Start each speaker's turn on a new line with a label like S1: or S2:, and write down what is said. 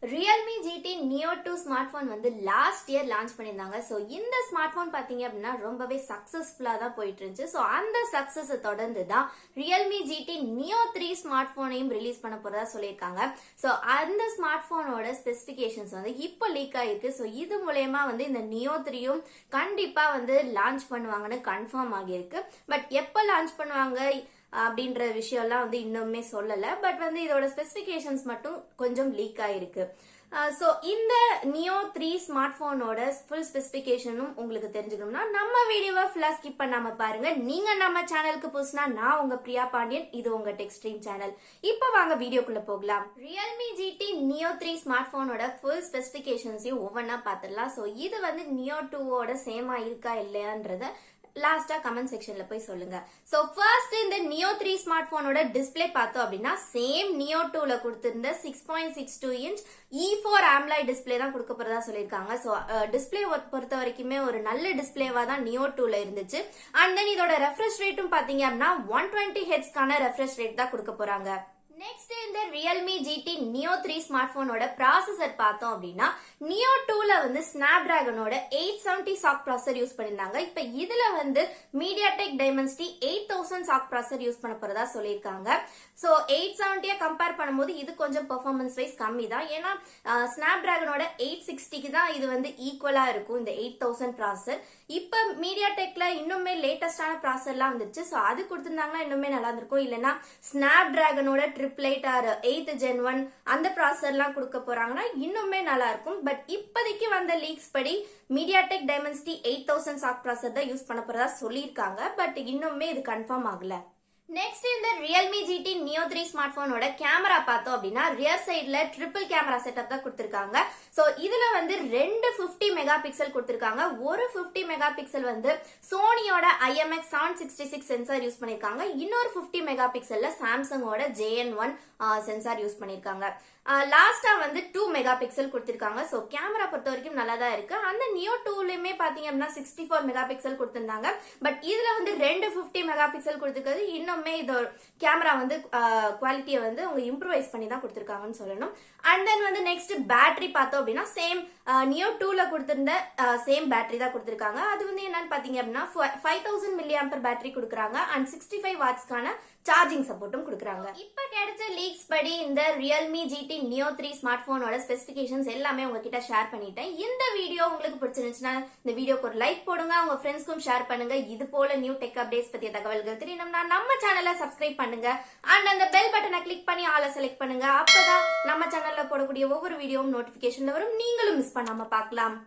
S1: Realme GT Neo 2 smartphone வந்து last year launch பண்ணியிருந்தாங்க. So இந்த ஸ்மார்ட்போன் பார்த்தீங்க அப்படின்னா ரொம்பவே சக்ஸஸ்ஃபுல்லாக தான் போயிட்டு இருந்துச்சு. ஸோ அந்த சக்ஸஸை தொடர்ந்து தான் Realme GT Neo 3 ஸ்மார்ட்போனையும் ரிலீஸ் பண்ண போறதா சொல்லியிருக்காங்க. ஸோ அந்த ஸ்மார்ட்போனோட ஸ்பெசிஃபிகேஷன்ஸ் வந்து இப்போ லீக் ஆயிருக்கு. ஸோ இது மூலயமா வந்து இந்த Neo 3யும் கண்டிப்பா வந்து லான்ச் பண்ணுவாங்கன்னு கன்ஃபார்ம் ஆகியிருக்கு. பட் எப்போ லான்ச் பண்ணுவாங்க அப்படின்ற விஷயம்லாம் வந்து இன்னுமே சொல்லல. பட் வந்து இதோட ஸ்பெசிபிகேஷன்ஸ் மட்டும் கொஞ்சம் லீக் ஆயிருக்கு. ஸோ இந்த நியோ 3 ஸ்மார்ட் போனோட ஃபுல் ஸ்பெசிபிகேஷனும் உங்களுக்கு தெரிஞ்சுக்கணும்னா நம்ம வீடியோவை ஃபுல்லா ஸ்கிப் பண்ணாம பாருங்க. நீங்க நம்ம சேனலுக்கு புதுசுனா நான் உங்க பிரியா பாண்டியன், இது உங்க டெக்ஸ்ட்ரீம் சேனல். இப்போ வாங்க வீடியோக்குள்ள போகலாம். Realme GT Neo 3 ஸ்மார்ட் போனோட ஃபுல் ஸ்பெசிபிகேஷன்ஸையும் ஒவ்வொன்னா பார்த்துடலாம். ஸோ இது வந்து Neo 2ஓட சேமா இருக்கா இல்லையான்றத லாஸ்டா கமெண்ட் செக்ஷன்ல போய் சொல்லுங்க. சோ ஃபர்ஸ்ட் இந்த Neo 3 ஸ்மார்ட் போனோட டிஸ்பிளே பார்த்தோம் அப்படின்னா சேம் Neo 2ல கொடுத்திருந்த 6.62 இன்ச் E4 AMOLED டிஸ்பிளே தான் கொடுக்க போறதா சொல்லியிருக்காங்க. சோ டிஸ்பிளே பொறுத்த வரைக்குமே ஒரு நல்ல டிஸ்பிளேவா தான் Neo 2ல இருந்துச்சு. அண்ட் தென் இதோட ரெஃப்ரெஷ் ரேட்டும் பாத்தீங்க அப்படின்னா 120 ஹெர்ட்ஸ்க்கான ரெஃப்ரெஷ் ரேட் தான் கொடுக்க போறாங்க. நெக்ஸ்ட் இந்த Realme GT Neo 3 ஸ்மார்ட் போனோட ப்ராசஸர் பார்த்தோம் அப்படின்னா Neo 2ல வந்து ஸ்னாப்டிராகனோட 870 சாக் ப்ராசஸர் யூஸ் பண்ணிருந்தாங்க. இப்ப இதுல வந்து MediaTek Dimensity 8000 SoC processor use பண்ண போறதா சொல்லியிருக்காங்க. சோ 870 கம்பேர் பண்ணும்போது இது கொஞ்சம் பெர்ஃபார்மன்ஸ் வைஸ் கம்மி தான். ஏன்னா ஸ்னாப்டிராகனோட 860க்கு தான் இது வந்து ஈக்குவலா இருக்கும் இந்த 8000 ப்ராசஸர். இப்ப MediaTekல இன்னுமே லேட்டஸ்டான ப்ராசஸர்லாம் வந்துருச்சு. சோ அது கொடுத்திருந்தாங்கன்னா இன்னுமே நல்லா இருந்திருக்கும். இல்லைன்னா ஸ்னாப்டிராகனோட 888 ஆர் 8th Gen 1 அந்த ப்ராசஸர்லாம் கொடுக்க போறாங்கன்னா இன்னுமே நல்லா இருக்கும். பட் இப்போதைக்கு வந்த லீக்ஸ் படி MediaTek Dimensity 8000 சாக் ப்ராசஸர் தான் யூஸ் பண்ண போறதா சொல்லியிருக்காங்க. பட் இன்னுமே இது கன்ஃபார்ம் ஆகல. நெக்ஸ்ட் இந்த Realme GT Neo 3 ஸ்மார்ட் போனோட கேமரா பார்த்தோம் அப்படின்னா ரியர் சைட்ல ட்ரிபிள் கேமரா செட்டப் தான் கொடுத்திருக்காங்க. சோ இதுல வந்து 2 50 மெகா பிக்சல் கொடுத்திருக்காங்க. ஒரு 50 மெகா பிக்சல் வந்து சோனியோட IMX 766 சென்சார் யூஸ் பண்ணிருக்காங்க. இன்னொரு 50 மெகா பிக்சல்ல சாம்சங்கோட JN1 சென்சார் யூஸ் பண்ணிருக்காங்க. லாஸ்டா வந்து 2 மெகா பிக்சல் கொடுத்திருக்காங்க. சோ கேமரா பொறுத்த வரைக்கும் நல்லா தான் இருக்கு. அந்த Neo 2லயுமே பாத்தீங்க அப்படின்னா 64 மெகா பிக்சல் கொடுத்திருந்தாங்க. பட் இதுல வந்து 2 50 மெகா பிக்சல் கொடுத்திருக்கிறது இன்னுமே இது கேமரா வந்து குவாலிட்டியை வந்து அவங்க இம்ப்ரூவைஸ் பண்ணி தான் கொடுத்திருக்காங்கன்னு சொல்லணும். அண்ட் தென் வந்து நெக்ஸ்ட் பேட்டரி பார்த்தோம் அப்படின்னா சேம் Neo 2ல கொடுத்திருந்த சேம் பேட்டரி தான் கொடுத்திருக்காங்க. அது வந்து என்னன்னு பாத்தீங்க அப்படின்னா 5000 mAh பேட்டரி கொடுக்குறாங்க. அண்ட் 65 வாட்ஸ்க்கான சார்ஜிங் சப்போர்ட்டும் கொடுக்குறாங்க. இப்ப கிடைச்ச லீக்ஸ் படி இந்த Realme GT Neo 3 ஸ்மார்ட் போனோட ஸ்பெசிபிகேஷன்ஸ் எல்லாமே உங்ககிட்ட ஷேர் பண்ணிட்டேன். இந்த வீடியோ உங்களுக்கு பிடிச்சிருந்துச்சுன்னா இந்த வீடியோக்கு ஒரு லைக் போடுங்க, உங்க ஃப்ரெண்ட்ஸ்க்கும் ஷேர் பண்ணுங்க. இது போல நியூ டெக் அப்டேட்ஸ் பத்திய தகவல்கள் தெரியணும்னா நம்ம சேனலை சப்ஸ்கிரைப் பண்ணுங்க. அண்ட் அந்த பெல் பட்டனை கிளிக் பண்ணி ஆள செலக்ட் பண்ணுங்க. அப்பதான் நம்ம சேனல்ல போடக்கூடிய ஒவ்வொரு வீடியோவும் நோட்டிபிகேஷன்ல வரும். நீங்களும் மிஸ் பண்ணாம பார்க்கலாம்.